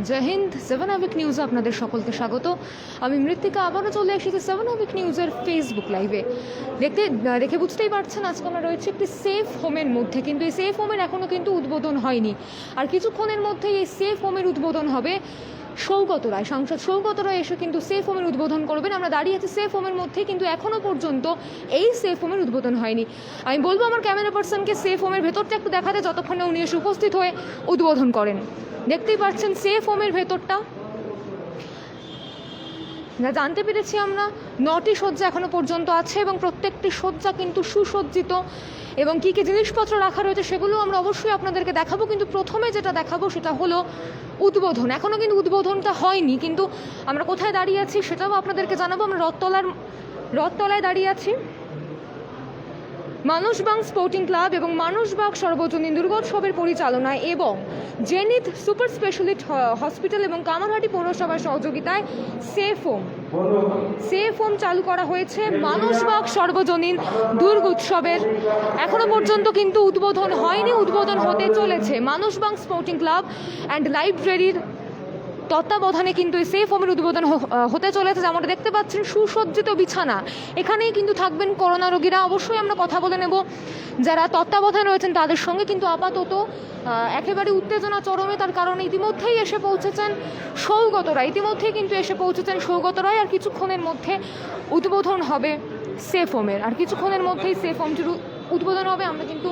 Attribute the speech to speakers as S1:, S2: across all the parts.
S1: জয় হিন্দ। 7 আবিক নিউজে আপনাদের সকলকে স্বাগত। আমি মৃত্তিকা আবারও চলে এসেছি 7 আবিক নিউজের ফেসবুক লাইভে। দেখে বুঝতেই পারছেন আজকে আমরা রয়েছে একটি সেফ হোমের মধ্যে, কিন্তু এই সেফ হোমের এখনও কিন্তু উদ্বোধন হয়নি। আর কিছুক্ষণের মধ্যেই এই সেফ হোমের উদ্বোধন হবে। সৌগত রায়, সাংসদ সৌগত রায় এসে কিন্তু সেফ হোমের উদ্বোধন করবেন। আমরা দাঁড়িয়ে আছি সেফ হোমের মধ্যে, কিন্তু এখনও পর্যন্ত এই সেফ হোমের উদ্বোধন হয়নি। আমি বলবো আমার ক্যামেরা পার্সনকে সেফ হোমের ভেতরটা একটু দেখাতে, যতক্ষণে উনি এসে উপস্থিত হয়ে উদ্বোধন করেন। দেখতেই পাচ্ছেন সেফ হোমের ভেতরটা। যা জানতে পেরেছি আমরা, 9টি শয্যা এখনো পর্যন্ত আছে এবং প্রত্যেকটি শয্যা কিন্তু সুসজ্জিত, এবং কী কী জিনিসপত্র রাখা রয়েছে সেগুলো আমরা অবশ্যই আপনাদেরকে দেখাবো। কিন্তু প্রথমে যেটা দেখাবো সেটা হলো উদ্বোধন। এখনও কিন্তু উদ্বোধনটা হয়নি, কিন্তু আমরা কোথায় দাঁড়িয়ে আছি সেটাও আপনাদেরকে জানাবো। আমরা রথতলায় দাঁড়িয়ে আছি। মানসবাগ স্পোর্টিং ক্লাব এবং মানসবাগ সর্বজনীন দুর্গোৎসবের পরিচালনায় এবং জেনিথ সুপার স্পেশালিটি হসপিটাল এবং কামারহাটি পৌরসভার সহযোগিতায় সেফ হোম চালু করা হয়েছে মানসবাগ সর্বজনীন দুর্গোৎসবের। এখনো পর্যন্ত কিন্তু উদ্বোধন হয়নি, উদ্বোধন হতে চলেছে। মানসবাগ স্পোর্টিং ক্লাব অ্যান্ড লাইব্রেরির তত্ত্বাবধানে কিন্তু এই সেফ হোমের উদ্বোধন হতে চলেছে। যেমনটা দেখতে পাচ্ছেন, সুসজ্জিত বিছানা। এখানেই কিন্তু থাকবেন করোনা রোগীরা। অবশ্যই আমরা কথা বলে নেব যারা তত্ত্বাবধানে রয়েছেন তাদের সঙ্গে, কিন্তু আপাতত একেবারে উত্তেজনা চরমে। তার কারণে ইতিমধ্যেই এসে পৌঁছেছেন সৌগত রায়, সৌগত রায়। আর কিছুক্ষণের মধ্যে উদ্বোধন হবে সেফ হোমের, আর কিছুক্ষণের মধ্যেই সেফ হোমটির উদ্বোধন হবে। আমরা কিন্তু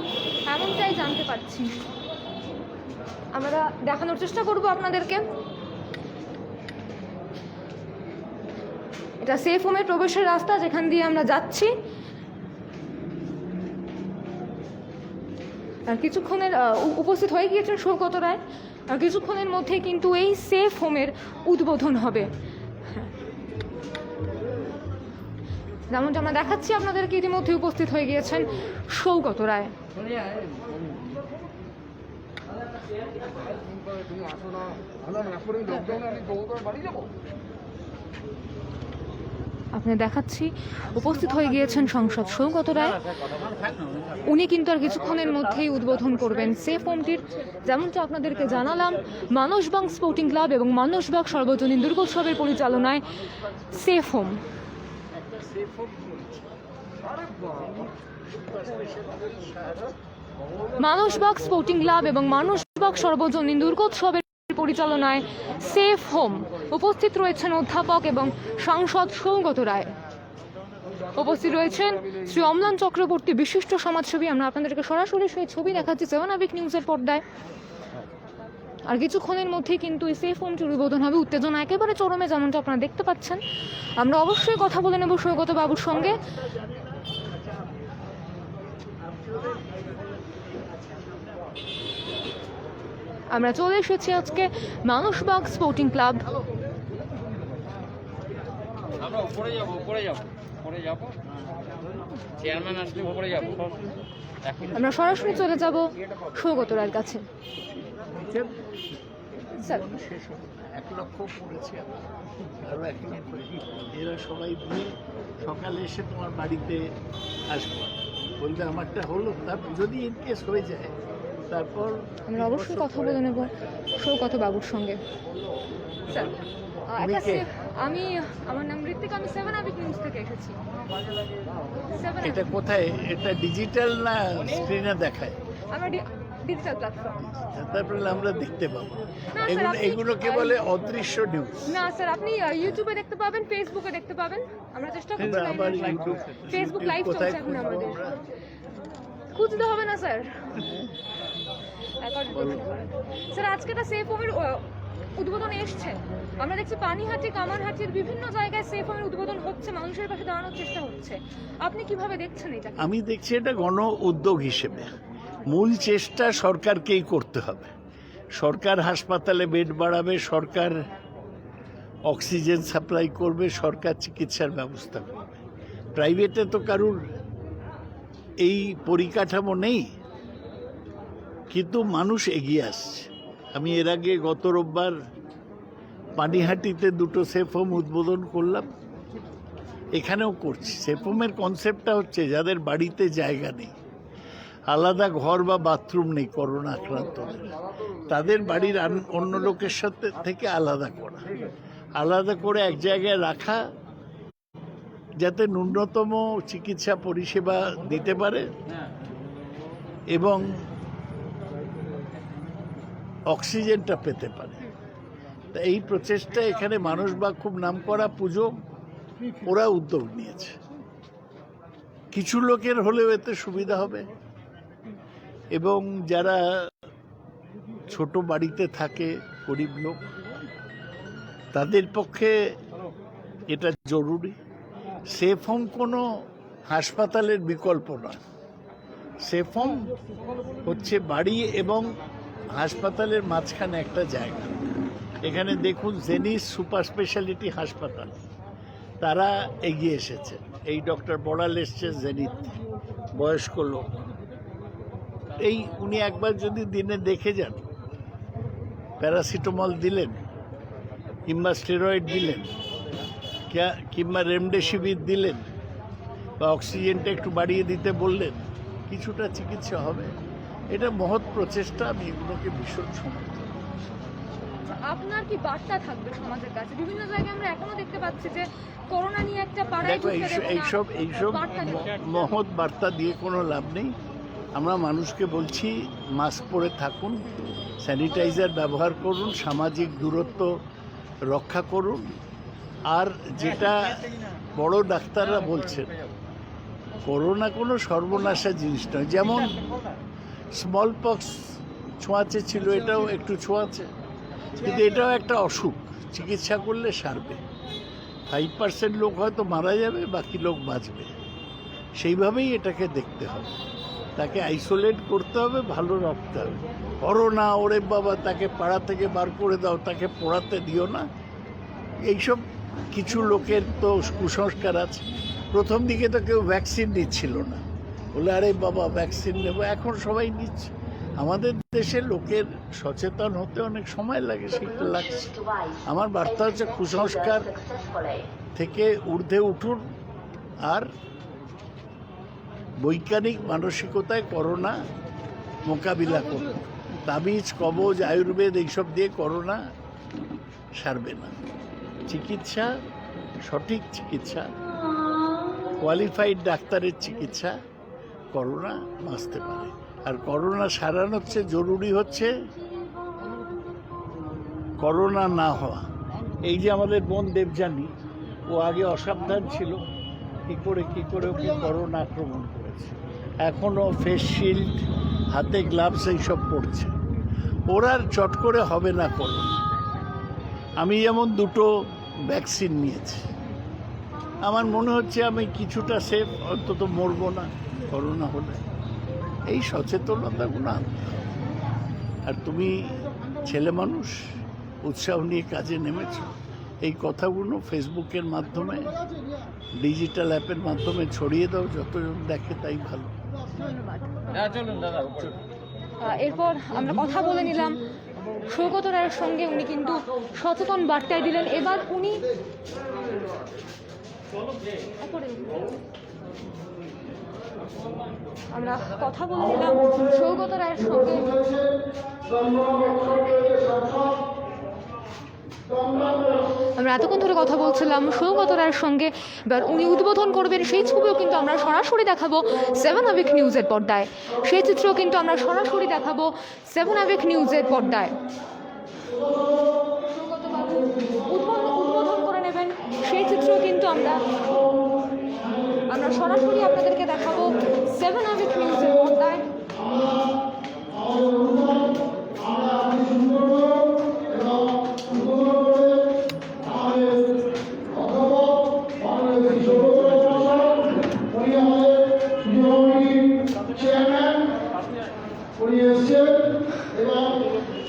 S1: এমনটাই জানতে পারছি। আমরা দেখানোর চেষ্টা করব আপনাদেরকে। এটা সেফ হোমের প্রবেশের রাস্তা, যেখান দিয়ে আমরা যাচ্ছি। আর কিছুক্ষণের উপস্থিত হয়ে গিয়েছেন সৌগত রায়। আর কিছুক্ষণের মধ্যে কিন্তু এই সেফ হোমের উদ্বোধন হবে। যেমনটা আমরা দেখাচ্ছি আপনাদেরকে, ইতিমধ্যে উপস্থিত হয়ে গিয়েছেন সৌগত রায়। আপনি দেখাচ্ছি উপস্থিত হয়ে গিয়েছেন সাংসদ সৌগত রায়। উনি কিন্তু আর কিছুক্ষণের মধ্যেই উদ্বোধন করবেন সেফ হোমটির। যেমনটা আপনাদেরকে জানালাম, মানসবাগ স্পোর্টিং ক্লাব এবং মানসবাগ সর্বজনীন দুর্গোৎসবের পরিচালনায় safe home. Manasbag sporting club এবং মানসবাগ সর্বজনীন দুর্গোৎসবের পরিচালনায় সেফ হোম। উপস্থিত রয়েছেন অধ্যাপক এবং সাংসদ সৌগত রায়। উপস্থিত রয়েছেন শ্রী অম্লান চক্রবর্তী, বিশিষ্ট সমাজসেবী। আমরা আপনাদেরকে সরাসরি সেই ছবি দেখাচ্ছি 7 আবিক নিউজের পর্দায়। আর কিছুক্ষণের মধ্যেই কিন্তু এই সেফ হোমটির উদ্বোধন হবে। উত্তেজনা একেবারে চরমে, যেমনটা আপনারা দেখতে পাচ্ছেন। আমরা অবশ্যই কথা বলে নেব সৌগত বাবুর সঙ্গে। আমরা চলে এসেছি আজকে মানসবাগ স্পোর্টিং ক্লাব। আমরা সরাসরি চলে যাব সৌগত রায়ের কাছে। স্যার,
S2: 1 লক্ষ পড়েছে, আরো 1 লক্ষ। এরা সবাই নিয়ে সকালে এসে তোমার বাড়িতে আসবো, বললে আমারটা হলো। তারপর যদি ইনকেস হয়ে যায়, তারপর
S1: আমরা অবশ্যই কথা বলে নেব সৌগত বাবুর সঙ্গে। স্যার, আমার নাম মৃত্তিকা, আমি 7 আবিক নিউজ থেকে এসেছি।
S2: এটা কোথায়? এটা ডিজিটাল না স্ক্রিনে দেখায়?
S1: আমরা ডিজিটাল প্ল্যাটফর্ম।
S2: তারপরে আমরা দেখতে পাবো।
S1: না স্যার,
S2: এগুলোকে বলে অদৃশ্য নিউজ।
S1: না স্যার, আপনি ইউটিউবে দেখতে পাবেন, ফেসবুকে দেখতে পাবেন। আমরা চেষ্টা করছি।
S2: আবার
S1: ফেসবুক লাইভ চলছে এখন আমাদের। খুঁজতে হবে না স্যার। স্যার, আজকে একটা সেফ হোমের উদ্বোধন এসছে। আমরা দেখছি পানিহাটি, কামারহাটির বিভিন্ন জায়গায় সেফ হোমের উদ্বোধন হচ্ছে, মানুষের পাশে দাঁড়ানোর চেষ্টা হচ্ছে। আপনি কিভাবে দেখছেন এটা?
S2: আমি দেখছি এটা গণ উদ্যোগ হিসেবে। মূল চেষ্টা সরকারকেই করতে হবে। সরকার হাসপাতালে বেড বাড়াবে, সরকার অক্সিজেন সাপ্লাই করবে, সরকার চিকিৎসার ব্যবস্থা করবে। প্রাইভেটে তো কারুর এই পরিকাঠামো নেই, কিন্তু মানুষ এগিয়ে আসছে। আমি এর আগে গত রোববার পানিহাটিতে 2টো সেফ হোম উদ্বোধন করলাম, এখানেও করছি। সেফ হোমের কনসেপ্টটা হচ্ছে যাদের বাড়িতে জায়গা নেই, আলাদা ঘর বা বাথরুম নেই করোনা আক্রান্তদের, তাদের বাড়ির অন্য লোকের সাথে থেকে আলাদা করা, আলাদা করে এক জায়গায় রাখা, যাতে ন্যূনতম চিকিৎসা পরিষেবা দিতে পারে এবং অক্সিজেনটা পেতে পারে। তা এই প্রচেষ্টা এখানে মানুষ বা খুব নামকরা পুজো ওরা উদ্যোগ নিয়েছে। কিছু লোকের হলেও এতে সুবিধা হবে এবং যারা ছোট বাড়িতে থাকে গরিব লোক তাদের পক্ষে এটা জরুরি। সেফ হোম কোনো হাসপাতালের বিকল্প নয়। সেফ হোম হচ্ছে বাড়ি এবং হাসপাতালের মাঝখানে একটা জায়গা। এখানে দেখুন জেনিস সুপার স্পেশালিটি হাসপাতাল, তারা এগিয়ে এসেছে। এই ডক্টর বড়াল এসছে জেনিত, বয়স্ক লোক। এই উনি একবার যদি দিনে দেখে যান, প্যারাসিটামল দিলেন কিংবা স্টেরয়েড দিলেন কিংবা রেমডেসিভির দিলেন বা অক্সিজেনটা একটু বাড়িয়ে দিতে বললেন, কিছুটা চিকিৎসা হবে। এটা মহৎ প্রচেষ্টা, আমি এগুলোকে ভীষণ সমর্থন।
S1: আপনার কি বার্তা থাকবে সমাজের কাছে? বিভিন্ন জায়গায় আমরা এখনো দেখতে পাচ্ছি যে করোনা নিয়ে একটা পাড়ায়
S2: দেখো এইসব মহৎ বার্তা দিয়ে কোনো লাভ নেই। আমরা মানুষকে বলছি মাস্ক পরে থাকুন, স্যানিটাইজার ব্যবহার করুন, সামাজিক দূরত্ব রক্ষা করুন। আর যেটা বড় ডাক্তাররা বলছেন, করোনা কোনো সর্বনাশা জিনিস নয়। যেমন স্মল পক্স ছোঁয়াচে ছিল, এটাও একটু ছোঁয়াচে, কিন্তু এটাও একটা অসুখ, চিকিৎসা করলে সারবে। 5% লোক হয়তো মারা যাবে, বাকি লোক বাঁচবে। সেইভাবেই এটাকে দেখতে হবে, তাকে আইসোলেট করতে হবে, ভালো রাখতে হবে। করোনা ওরে বাবা তাকে পাড়া থেকে বার করে দাও, তাকে পড়াতে দিও না, এইসব কিছু লোকের তো কুসংস্কার আছে। প্রথম দিকে তো কেউ ভ্যাকসিন নিচ্ছিল না, বলে আরে বাবা ভ্যাকসিন নেব, এখন সবাই নিচ্ছে। আমাদের দেশের লোকের সচেতন হতে অনেক সময় লাগে, সেটা লাগছে। আমার বার্তা হচ্ছে কুসংস্কার থেকে ঊর্ধ্বে উঠুন আর বৈজ্ঞানিক মানসিকতায় করোনা মোকাবিলা করুন। তাবিজ কবজ আয়ুর্বেদ এইসব দিয়ে করোনা সারবে না। চিকিৎসা, সঠিক চিকিৎসা, কোয়ালিফাইড ডাক্তারের চিকিৎসা করোনা বাঁচতে পারে। আর করোনা সারানোর চেয়ে জরুরি হচ্ছে করোনা না হওয়া। এই যে আমাদের বোন দেবযানী, ও আগে অসাবধান ছিল, কি করে ওকে করোনা আক্রমণ করেছে। এখনও ফেস শিল্ড, হাতে গ্লাভস এইসব পড়ছে। ওরা চট করে হবে না করোনা। আমি যেমন 2টো ভ্যাকসিন নিয়েছি, আমার মনে হচ্ছে আমি কিছুটা সেফ, অন্তত মরবো না করোনা হলে। এই সচেতনতাগুলো আনতে হবে। আর তুমি ছেলে মানুষ, উৎসাহ নিয়ে কাজে নেমেছ, এই কথাগুলো ফেসবুকের মাধ্যমে, ডিজিটাল অ্যাপের মাধ্যমে ছড়িয়ে দাও, যতজন দেখে তাই ভালো।
S1: এরপর আমরা কথা বলে নিলাম সৌগত রায়ের সঙ্গে। উনি কিন্তু সচেতন বার্তায় দিলেন। এবার উনি আমরা কথা বলে নিলাম সৌগত রায়ের সঙ্গে। আমরা এতক্ষণ ধরে কথা বলছিলাম সৌগত রায়ের সঙ্গে। এবার উনি উদ্বোধন করবেন, সেই ছবিও কিন্তু আমরা সরাসরি দেখাবো 7 আবেগ নিউজের পর্দায়। সেই চিত্রও কিন্তু আমরা সরাসরি দেখাবো 7 আবেগ নিউজের পর্দায়। সৌগতবাবু উদ্বোধন করে নেবেন, সেই চিত্রও কিন্তু আমরা সরাসরি আপনাদেরকে দেখাবো 7 আবেগ নিউজের পর্দায়।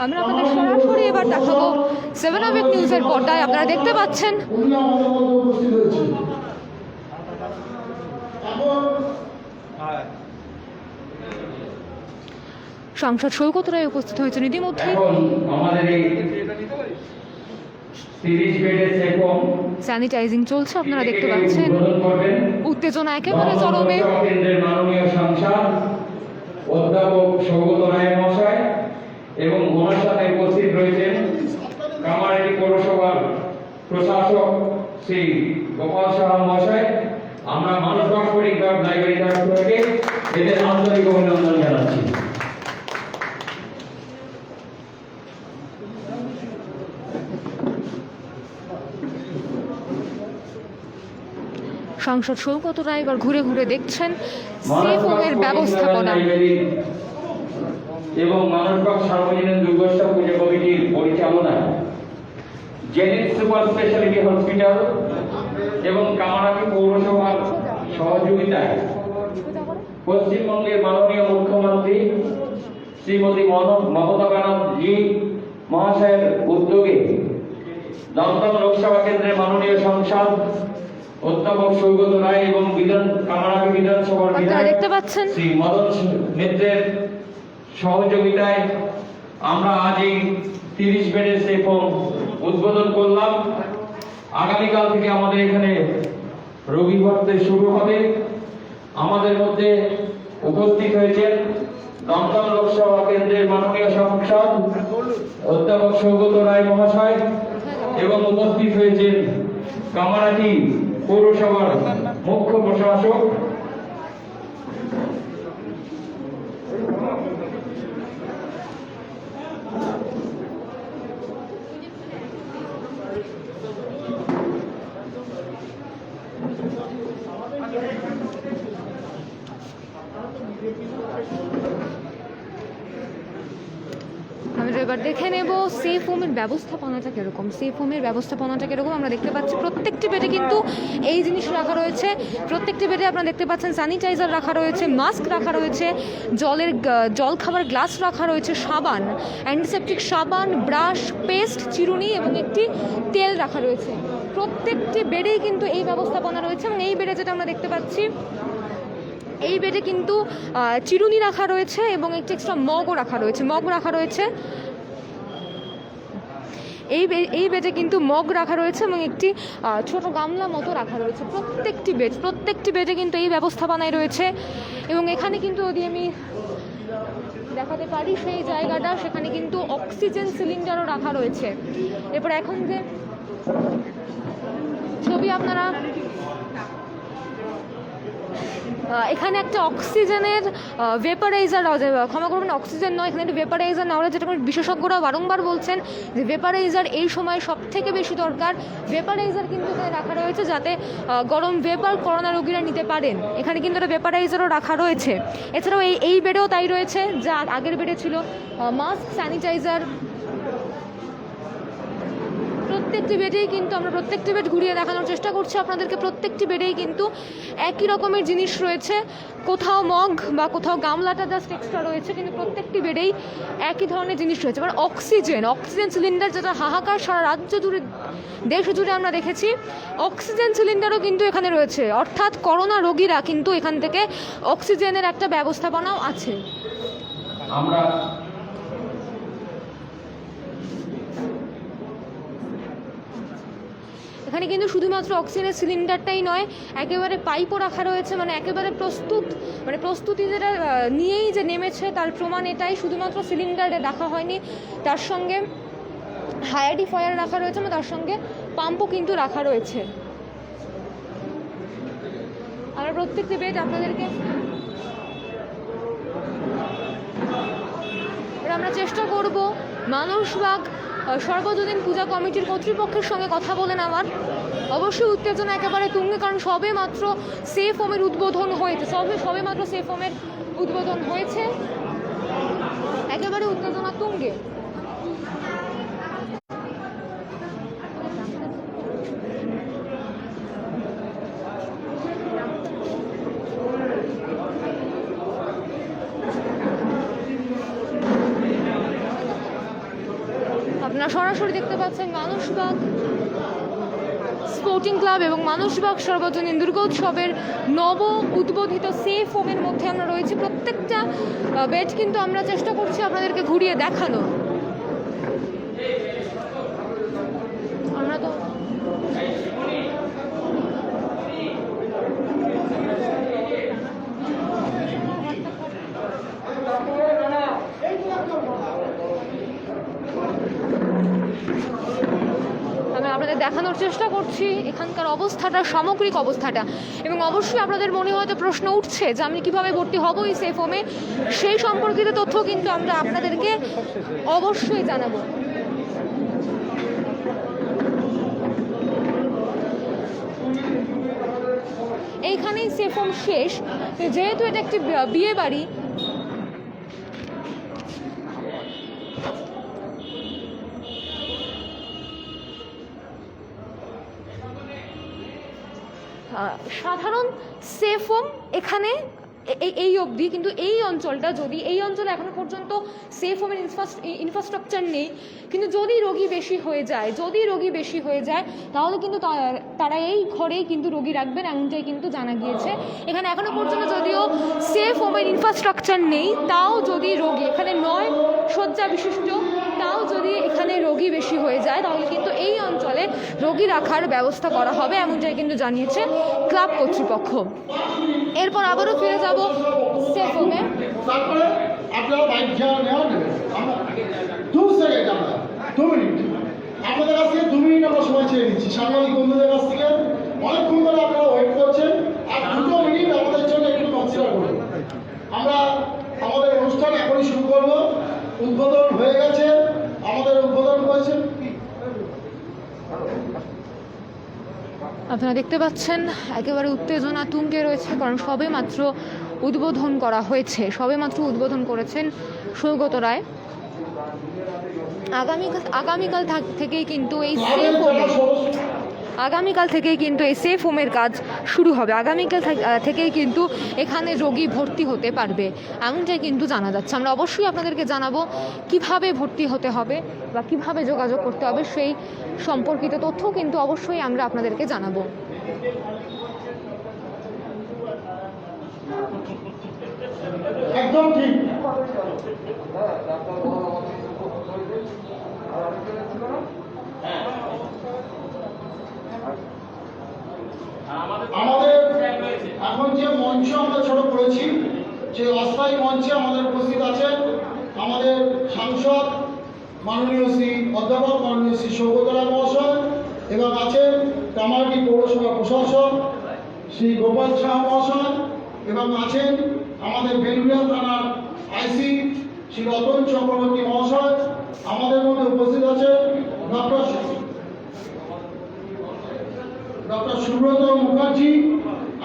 S1: আমরা আপনাদের সরাসরি এবার দেখাবো 7 আবেগ নিউজের পর্দায়। আপনারা দেখতে পাচ্ছেন সাংসদ সৌগত রায় উপস্থিত হয়েছেন ইতিমধ্যে। স্যানিটাইজিং চলছে, আপনারা দেখতে পাচ্ছেন। উত্তেজনা একেবারে চরমে।
S3: অধ্যাপক সৌগত রায় মহাশয় এবং ওনার সাথে উপস্থিত রয়েছেন কামারহাটি পৌরসভার প্রশাসক শ্রী গোপাল সাহা মহাশয়। আমরা মানসবাগ স্পোর্টিং ক্লাব লাইব্রেরি তরফ থেকে এদের আন্তরিক অভিনন্দন জানাচ্ছি।
S1: সাংসদ সৌগত রায় এবার ঘুরে ঘুরে দেখছেন সেফ হোমের ব্যবস্থাপনা।
S3: এবং মানসবাগ সার্বজনীন দুর্গোৎসব পুজো কমিটির পরিচালনায় জেনিথ সুপার স্পেশালিটি হসপিটাল এবং কামারহাটি পৌরসভার সহযোগিতায় পশ্চিমবঙ্গের মাননীয় মুখ্যমন্ত্রী শ্রীমতী মমতা ব্যানার্জি মহাশয়ের উদ্যোগে দমদম লোকসভা কেন্দ্রের মাননীয় সাংসদ অধ্যাপক সৌগত রায় এবং কামারহাটি বিধানসভার বিধায়ক শ্রী মদন মিত্রের সহযোগিতায় আমরা আজ এই 30 বেডের সেফ হোম উদ্বোধন করলাম। আগামীকাল থেকে আমাদের এখানে রোগী ভর্তি শুরু হবে। আমাদের মধ্যে উপস্থিত হয়েছেন দমদম লোকসভা কেন্দ্রের মাননীয় সাংসদ অধ্যাপক সৌগত রায় মহাশয় এবং উপস্থিত হয়েছেন কামারহাটি পৌরসভার মুখ্য প্রশাসক
S1: আমরা এবার দেখে নেব সেফ হোমের ব্যবস্থাপনাটা কিরকম। সেফ হোমের ব্যবস্থাপনাটা কিরকম আমরা দেখতে পাচ্ছি প্রত্যেকটি বেডে কিন্তু এই জিনিস রাখা রয়েছে। প্রত্যেকটি বেডে আপনারা দেখতে পাচ্ছেন স্যানিটাইজার রাখা রয়েছে, মাস্ক রাখা রয়েছে, জল খাবার গ্লাস রাখা রয়েছে, সাবান, অ্যান্টিসেপটিক সাবান, ব্রাশ, পেস্ট, চিরুনি এবং একটি তেল রাখা রয়েছে। প্রত্যেকটি বেডেই কিন্তু এই ব্যবস্থাপনা রয়েছে এবং এই বেডে যেটা আমরা দেখতে পাচ্ছি এই বেডে কিন্তু চিরুনি রাখা রয়েছে এবং একটি এক্সট্রা মগও রাখা রয়েছে। এই বেডে কিন্তু মগ রাখা রয়েছে এবং একটি ছোট গামলা মতো রাখা রয়েছে। প্রত্যেকটি বেডে কিন্তু এই ব্যবস্থাপনায় রয়েছে এবং এখানে কিন্তু যদি আমি দেখাতে পারি সেই জায়গাটা, সেখানে কিন্তু অক্সিজেন সিলিন্ডারও রাখা রয়েছে। এরপর এখন যে ছবি আপনারা এখানে একটা অক্সিজেনের ভেপারাইজার, ক্ষমা করবেন অক্সিজেন নয়, এখানে একটা ভেপারাইজার নেওয়া, যেটা বিশেষজ্ঞরা বারংবার বলছেন যে ভেপারাইজার এই সময় সব থেকে বেশি দরকার। ভেপারাইজার কিন্তু এখানে রাখা রয়েছে যাতে গরম ভেপার করোনা রোগীরা নিতে পারেন। এখানে কিন্তু একটা ভেপারাইজারও রাখা রয়েছে। এছাড়াও এই বেডেও তাই রয়েছে যা আগের বেডে ছিল, মাস্ক, স্যানিটাইজার। প্রত্যেকটি বেডেই কিন্তু আমরা প্রত্যেকটি বেড ঘুরিয়ে দেখানোর চেষ্টা করছি আপনাদেরকে। প্রত্যেকটি বেডেই কিন্তু একই রকমের জিনিস রয়েছে, কোথাও মগ বা কোথাও গামলাটা জাস্ট এক্সট্রা রয়েছে, কিন্তু প্রত্যেকটি বেডেই একই ধরনের জিনিস রয়েছে। এবার অক্সিজেন সিলিন্ডার, যেটা হাহাকার সারা রাজ্য জুড়ে, দেশ জুড়ে আমরা দেখেছি, অক্সিজেন সিলিন্ডারও কিন্তু এখানে রয়েছে। অর্থাৎ করোনা রোগীরা কিন্তু এখান থেকে অক্সিজেনের একটা ব্যবস্থাপনাও আছে।
S3: আমরা
S1: এখানে কিন্তু শুধুমাত্র অক্সিজেনের সিলিন্ডারটাই নয়, একেবারে পাইপও রাখা রয়েছে, মানে একেবারে প্রস্তুতি যেটা নিয়েই যে নেমেছে তার প্রমাণ এটাই। শুধুমাত্র সিলিন্ডারে রাখা হয়নি, তার সঙ্গে হাইডিফায়ার রাখা রয়েছে, মানে তার সঙ্গে পাম্পও কিন্তু রাখা রয়েছে। আমরা প্রত্যেকটি বেড আপনাদেরকে আমরা চেষ্টা করব মানসবাগ সর্বজনীন পূজা কমিটির কর্তৃপক্ষের সঙ্গে কথা বলে নেওয়ার। অবশ্যই উত্তেজনা একেবারে তুঙ্গে, কারণ সবে মাত্র সেফ হোমের উদ্বোধন হয়েছে, একেবারে উত্তেজনা তুঙ্গে। আপনারা সরাসরি দেখতে পাচ্ছেন মানসবাগ স্পোর্টিং ক্লাব এবং মানসবাগ সর্বজনীন দুর্গোৎসবের নব উদ্বোধিত সেফ হোমের মধ্যে আমরা রয়েছি। প্রত্যেকটা বেড কিন্তু আমরা চেষ্টা করছি আপনাদেরকে ঘুরিয়ে দেখানো। আমরা তো আপনাদের দেখানোর চেষ্টা করছি এখানকার অবস্থাটা, সামগ্রিক অবস্থাটা। এবং অবশ্যই আপনাদের মনে হয়তো প্রশ্ন উঠছে যে আমি কিভাবে ভর্তি হব এই সেফ হোমে, সেই সম্পর্কিত তথ্য কিন্তু আমরা আপনাদেরকে অবশ্যই জানাবো। এইখানেই সেফ হোম শেষ। যেহেতু এটা একটি বিয়ে বাড়ি, সাধারণ সেফ হোম এখানে এই অবধি, কিন্তু এই অঞ্চলটা, যদি এই অঞ্চলে এখনো পর্যন্ত সেফ হোমের ইনফ্রাস্ট্রাকচার নেই, কিন্তু যদি রোগী বেশি হয়ে যায় তাহলে কিন্তু তারা এই ঘরেই কিন্তু রোগী রাখবেন, এমনটাই কিন্তু জানা গিয়েছে। এখানে এখনো পর্যন্ত যদিও সেফ হোমের ইনফ্রাস্ট্রাকচার নেই, তাও যদি রোগী এখানে 9 শয্যা বিশিষ্ট, তাও যদি এখানে রোগী বেশি হয়ে যায় তাহলে কিন্তু এই অঞ্চলে রোগী রাখার ব্যবস্থা করা হবে, এমনটাই কিন্তু জানিয়েছে ক্লাব কর্তৃপক্ষ। এরপর আবারও ফিরে যাব সেফ হোমে।
S4: তারপরে আপনারা বাইক যাওয়া নেওয়া নেবেন। আমরা 2 সেকেন্ড, আমরা 2 মিনিট আপনাদের কাছ থেকে 2 মিনিট আমরা সময় চেয়ে নিচ্ছি। সাংবাদিক বন্ধুদের কাছ থেকে অনেকক্ষণ ধরে আপনারা ওয়েট করছেন, আর 2 মিনিট আমাদের জন্য একটু কনসিডার করুন। আমরা আমাদের অনুষ্ঠান এখনই শুরু করব। উদ্বোধন হয়ে গেছে, আমাদের উদ্বোধন করেছে।
S1: আপনারা দেখতে পাচ্ছেন একেবারে উত্তেজনা তুঙ্গে রয়েছে, কারণ সবে মাত্র উদ্বোধন করা হয়েছে, উদ্বোধন করেছেন সৌগত রায়। আগামীকাল থেকেই কিন্তু এই সেফ হোমের কাজ শুরু হবে। আগামীকাল থেকেই কিন্তু এখানে রোগী ভর্তি হতে পারবে, এমনটাই কিন্তু জানা যাচ্ছে। আমরা অবশ্যই আপনাদেরকে জানাবো কিভাবে ভর্তি হতে হবে বা কিভাবে যোগাযোগ করতে হবে, সেই সম্পর্কিত তথ্য কিন্তু অবশ্যই আমরা আপনাদেরকে জানাবো।
S4: একদম ঠিক। আমাদের এখন যে মঞ্চ আমরা ছোট করেছি, যে অস্থায়ী মঞ্চে আমাদের উপস্থিত আছেন আমাদের সাংসদ মাননীয় শ্রী অধ্যাপক মাননীয় শ্রী সৌগত রায় মহাশয়, এবং আছেন কামারহাটি পৌরসভা প্রশাসক শ্রী গোপাল সাহা মহাশয়, এবং আছেন আমাদের বেলুড়িয়া থানার আইসি শ্রী রতন চক্রবর্তী মহাশয়। আমাদের মধ্যে উপস্থিত আছেন ডক্টর সুব্রত মুখার্জি।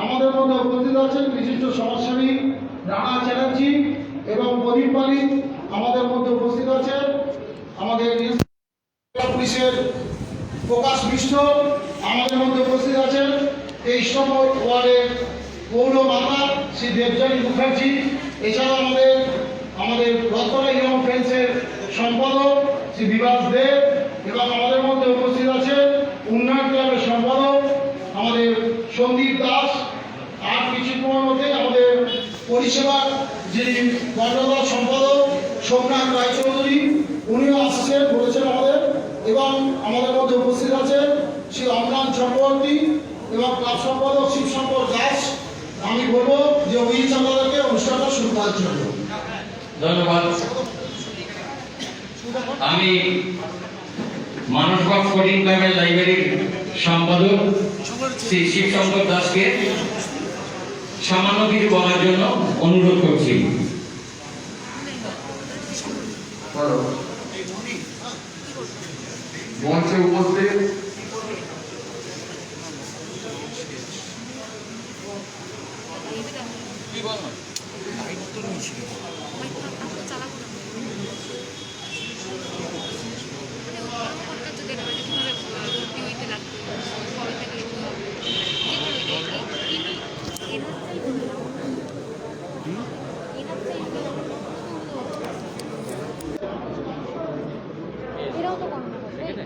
S4: আমাদের মধ্যে উপস্থিত আছেন বিশিষ্ট সমাজসেবী রানা চ্যাটার্জি এবং প্রদীপ পালিত। আমাদের মধ্যে উপস্থিত আছেন আমাদের পুলিশের প্রকাশ মিশ্র। আমাদের মধ্যে উপস্থিত আছেন 23 নম্বর ওয়ার্ডের পৌর মাতা শ্রী দেবযানী মুখার্জি। এছাড়াও আমাদের রত্তরা ইয়ং ফ্রেন্ডসের সম্পাদক শ্রী বিভাস দেব, এবং আমাদের মধ্যে উপস্থিত আছে উন্নয়ন ক্লাবের সম্পাদক আমাদের সন্দীপ দাস। আর কিছুক্ষণের মধ্যে আমাদের পরিষেবার যিনি মন্ডল সম্পাদক সোমনাথ রায়চৌধুরী, উনিও আসছেন বলেছেন আমাদের। এবং আমাদের মধ্যে উপস্থিত আছেন শ্রী অমলান চক্রবর্তী এবং ক্লাব সম্পাদক শিবশঙ্কর দাস। আমি বলবো যে ওই চাঁদাদেরকে অনুষ্ঠানটা শুরু করার জন্য
S3: ধন্যবাদ। আমি মানসবাগ স্পোর্টিং ক্লাবের লাইব্রেরির সম্পাদক শ্রী শিবশঙ্কর দাসকে সামান্য কিছু বলার জন্য অনুরোধ করছি।
S5: মঞ্চে উপস্থিত
S1: এরাও তো কর্মকর্তা।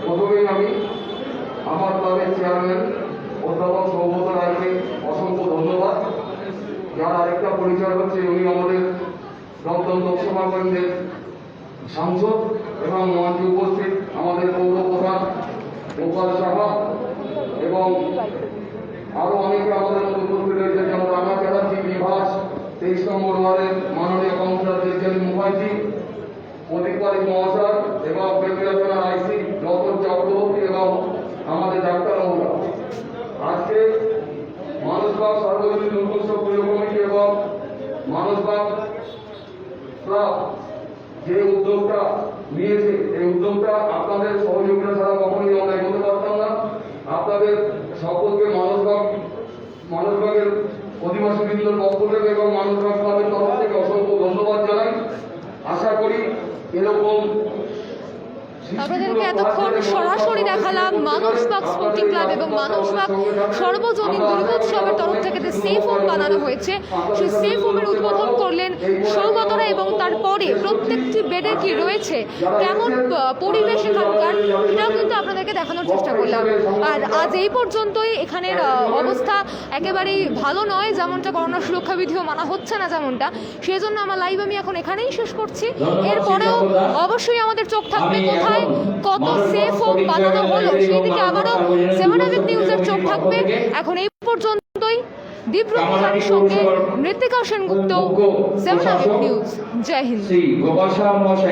S5: প্রথমেই আমি আমার ক্লাবের চেয়ারম্যান অধ্যাপক সৌগত রায়কে অসংখ্য ধন্যবাদ। যার আরেকটা পরিচয় হচ্ছে উনি আমাদের দমদম লোকসভা কেন্দ্রের সাংসদ এবং মঞ্চে উপস্থিত আমাদের পৌর প্রধান গোপাল সাহা এবং আরো অনেকে আমাদের মধ্যে উপস্থিত রয়েছে, যেমন রানা চ্যাটার্জি বিভাস, 23 নম্বর ওয়ার্ডের মাননীয় কাউন্সিলর জেজেন মুখার্জি, প্রদীপ পালিত মহাশয় এবং বেগুড়িয়া থানার আইসি রতন চক্রবর্তী এবং আমাদের ডাক্তারবাবুরা। আজকে মানুষবাগ সার্বজনীন দুর্গোৎসব পুজো কমিটি এবং মানুষবাগ ক্লাব যে উদ্যোগটা নিয়েছে, এই উদ্যোগটা আপনাদের সহযোগিতা ছাড়া কখনোই আমরা এগোতে পারতাম না। আপনাদের সকলকে মানুষবাগের অধিবাসী বৃন্দর পক্ষ থেকে এবং মানুষবাগ ক্লাবের তরফ থেকে অসংখ্য ধন্যবাদ জানাই। আশা করি এরকম
S1: আপনাদেরকে এতক্ষণ সরাসরি দেখালাম মানুষবাগ স্পোর্টিং ক্লাব এবং মানুষবাগ সর্বজনীন দুর্গোৎসবের তরফ থেকে যে সেফ হোম বানানো হয়েছে, সেই সেফ হোমের উদ্বোধন করলেন সৌগতরা এবং তারপরে প্রত্যেকটি বেডে কি রয়েছে, কেমন পরিবেশ এখানকার, সেটাও কিন্তু আপনাদেরকে দেখানোর চেষ্টা করলাম। আর আজ এই পর্যন্তই এখানের অবস্থা একেবারেই ভালো নয়, যেমনটা করোনা সুরক্ষা বিধিও মানা হচ্ছে না যেমনটা, সেই জন্য আমার লাইভ আমি এখন এখানেই শেষ করছি। এরপরেও অবশ্যই আমাদের চোখ থাকবে কোথায় কত সেফ হোম বানানো হলো, সেই দিকে আবারও 7 আবিদ নিউজের চোখ থাকবে। এখন এই পর্যন্তই। দীপ্রকাশের সঙ্গে মৃত্তিকা সেনগুপ্ত, 7 আবিদ নিউজ। জয় হিন্দ।
S3: শ্রী গোপাল সাহা মহাশয়